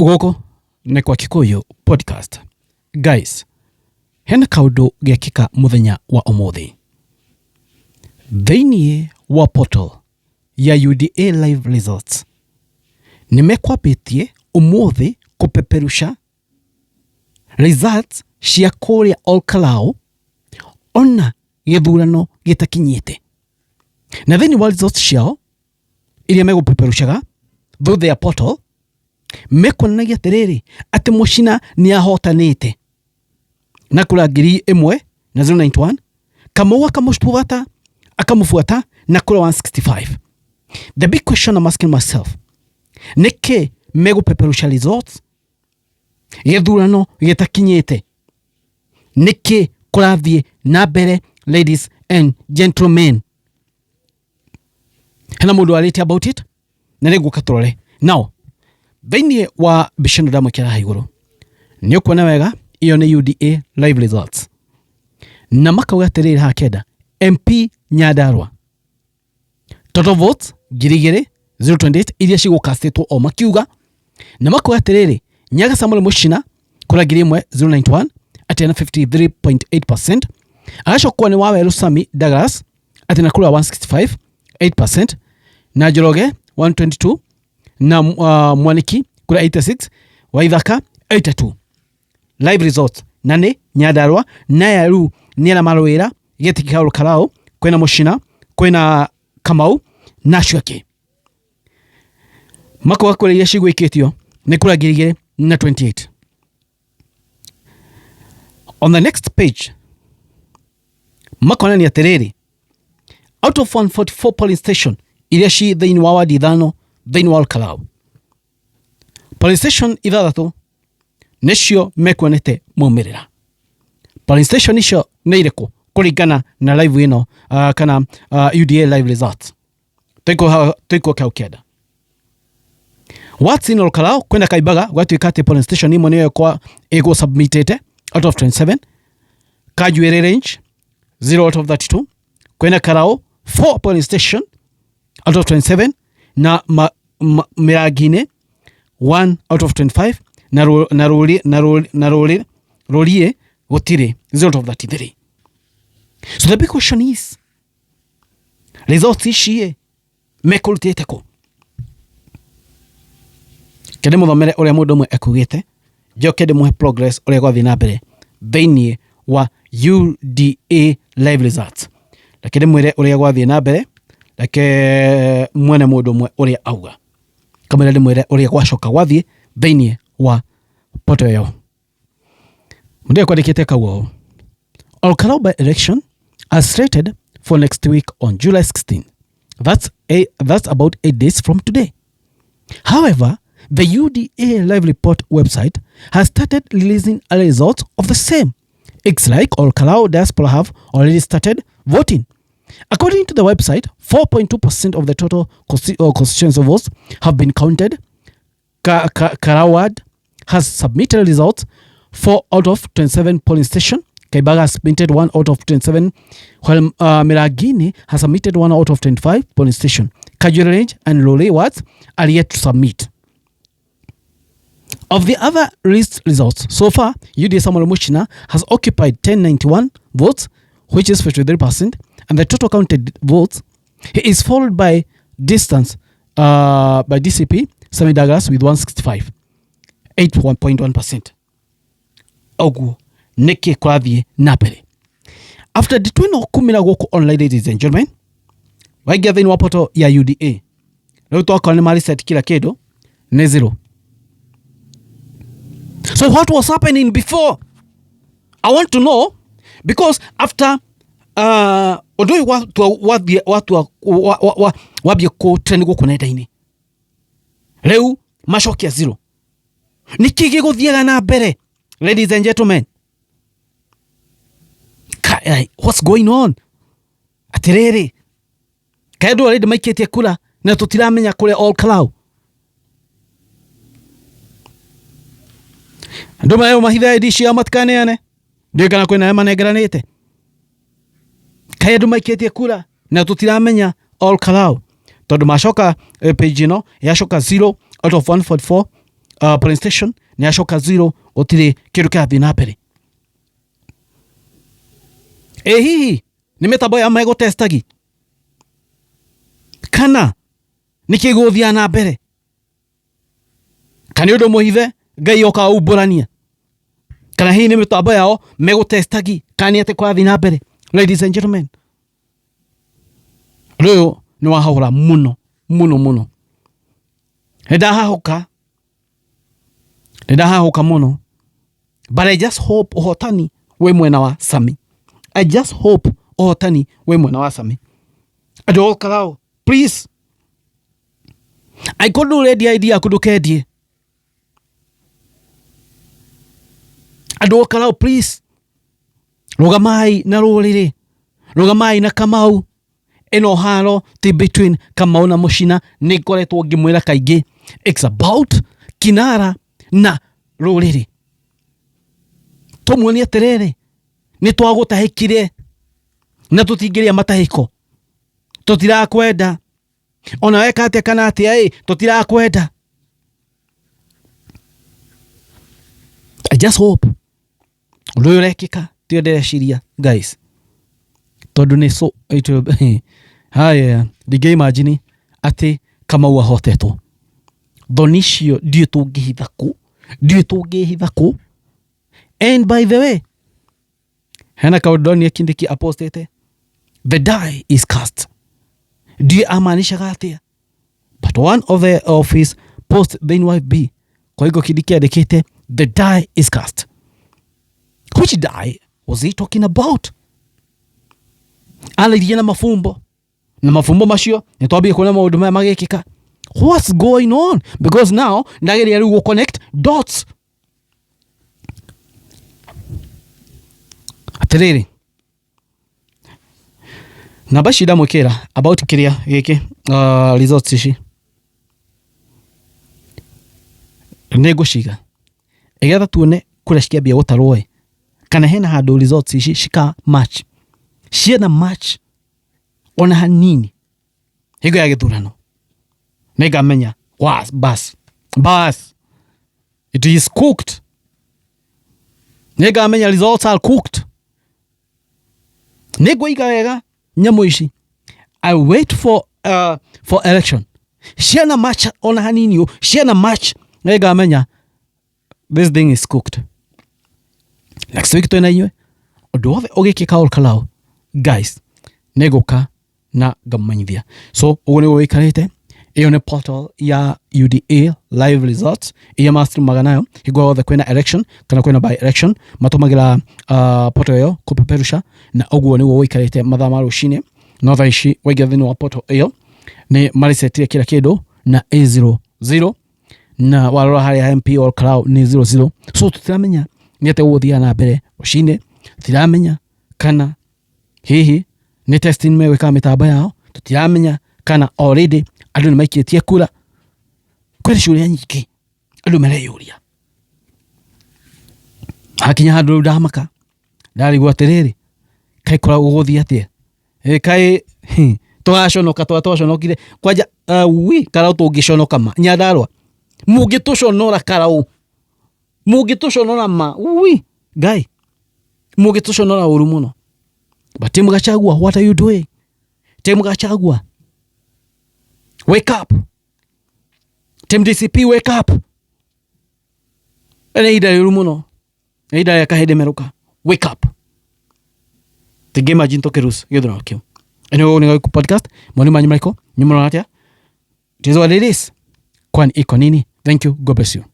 Ugoko nĩ kwa Kikuyu podcast. Guys, hena kaundu gekika muthenya wa umuthi. Thĩinĩ wa portal ya UDA live results nimekwapitie umuthi kupeperusha results cia kuria Olkalau ona githurano gitakinyite. Na thĩinĩ wa results ciao iria megupeperushaga through their portal mekwonanagia atiriri ati Muchina ni ahotanite na kura 1091, Kamau akamufuata na kura 165. The big question I'm asking myself, niki megupeperusha results githurano gitakinyite? Niki kurathie na mbere, ladies and gentlemen? Hena mundu arite about it na niguka turore. Now, thĩinĩ wa bishano ndamwĩkĩra igũrũ nĩ ũkuona wega iyo nĩ UDA live results, na makauga atĩrĩrĩ haha kenda MP Nyandarua total votes 2,028 iria cigũkastĩtwo o makiuga, na makauga atĩrĩrĩ Nyaga Samuel Muchina kura 1,091 atĩ na 53.8%, agacokwo nĩ Waweru Sami Douglas atĩ na kura 165 8%, na Njoroge 122 na Mwaniki kura 86, Waithaka 82. Live results nani Nyandarua na yaru ni na marwira getikika Olkalau kwena Muchina kwena Kamau na Shwake mako kura iria cigwikitio ni kura 2,028. On the next page makona ni atiriri out of 144 polling station iria ci thĩinĩ wa wadi ithano thĩinĩ wa Olkalau, polling station ithathatu nicio mekwonete maumirira. Polling station icio nĩ irĩkũ kũringana na live ino kana UDA live results? Tuiko kau kenda. What's in Olkalau kwenda Kaibaga gwatuĩka atĩ polling station imwe nĩyo kwa ego submitted out of 27. Kajuere range 0 out of 32. Kwenda Karao 4 polling station out of 27, na Miragine 1 out of 25, na Rolie gutire 0 out of 33. So the big question is, results ici mekurutite ku? Kende muthomere uria mundu mwe akugite, njoke ndimuhe progress uria gwathi na mbere thĩinĩ wa UDA live results. Lakini mwire uria gwathi na mbere, lake mwene mundu mwe uria auga, kamera ndimwire uria gwacoka gwathi thĩinĩ wa poto yao. Mundu kwandikite kawo Olkalau by election as slated for next week on July 16. That's about 8 days from today. However, the UDA live report website has started releasing a result of the same. It's like Olkalau diaspora have already started voting. According to the website, 4.2% of the total constituency votes have been counted. Karawad has submitted results 4 out of 27 polling stations. Kaibaga has submitted 1 out of 27, while Miragini has submitted 1 out of 25 polling stations. Kajuri Range and Lole wards are yet to submit. Of the other list results, so far, UDA Samuel Muchina has occupied 1091 votes, which is 53%, and the total counted votes. He is followed by distance by DCP Sami Douglas with 165, 8.1%. Ogu niki kwathie napere. After the twin okumira goku online, ladies and gentlemen, waigia thĩinĩ wa portal ya UDA. Leo toka ni mali set kila kitu ni 0. So what was happening before? I want to know, because after odoi watu wabie ko trend go kunenda ini. Leo mashokia 0. Niki giguthiega na mbere, ladies and gentlemen? What's going on? Atiriri kaido already maiketie kula na tutiramenya kule Olkalau. Ndoma yo mahitha edishi ya matkaneane ndio kana kwena ya manegeranite. Kaido maiketie kula na tutiramenya Olkalau. Tondu macoka page ino yacoka 0 out of 144 polling station ni acoka zero gutire kindu kia thina mbere. Hihi ni mitambo ya mego testagi kana ni kiguthia na mbere kana undu muhithe Ngai oka uburania kana hii ni mitambo yao mego testagi kana ate kwa thina mbere. Ladies and gentlemen, leo ni wahahura muno muno muno. Ndahahuka muno, but I just hope uhotani we mwena wa Sami. I just hope uhotani we mwena wa Sami. Andu okarao, please, I could ready idea kudukendie. Andu okarao, please, rugamai na ruriri, rugamai na Kamau. Eno haro ti between Kamau na Muchina ni ngoretwo ngimwira kaingi. It's about Kinara na ruriri. Tumuonie atiriri ni twagutahikire na tutingiria matahiko. Tutirakwenda ona weka atia kana atia tutirakwenda. I just hope rurekika tio ndireciria guys, tondu ni so haya dige imagine ati Kamau ahotetwo Donicio ndiye tungihitha ku. And by the way, hena kaudoni Kindiki apostete, the die is cast. Ndiye amanisha gatia, but one of his post the NYB kwa hiyo Kindiki adekete the die is cast. Which die was he talking about? Aliria na mafumbo macio nitwambie kuona maundu maya magekika. What's going on? Because now ndageria riu connect dots. Atiriri na bashida mwekera about kiria giki results ici negushiga egetha tuone kuria cikiambia gutarwo kana hena handu results ici shika match ciena match ona hanini higo ya githurano negamenya bas it is cooked. Negamenya results are cooked. Negoiga wega nyamu ici. I wait for election. Ciena match ona hanini ciena match negamenya this thing is cooked. Next week twena inywe undu wothe ugikika Olkalau guys negoka na ngamanyithia. So ugu nigo wikarite iyo ni portal ya UDA live results iya master maganayo higwa wothe kwena election kana kwena by election matumagira portal yo kupeperusha na ugu nigo wikarite mathaa ma rucine no thaici waiga thini wa portal iyo ni marisetie kila kindu na A00 na warora hari MP Olkalau ni 00. So tutiramenya ni ate guthia na mbere rucine, tutiramenya kana hihi ni testing meweka mitambo yao, tutiramenya kana already andu ni maikitie kura. Kweli ciuria nyingi andu mareyuria hakinya handu ndamaka ndarigwo atiriri kai kura guthia atia kai twaconokire kwanja karau tungiconoka ma nyandarwa mungituconora karau mungituconora ma gai mungituconora uru muno. But Tim Gachagua, what are you doing? Tim Gachagua, wake up. Tim DCP, wake up. Eida yurumuno. Eida ya kahede meruka. Wake up. Tigema jinto kerus. Yodro kyo. Eno ni podcast. Mwani manyi maiko. Nyumona natia. It is what it is. Kwani iko nini? Thank you. God bless you.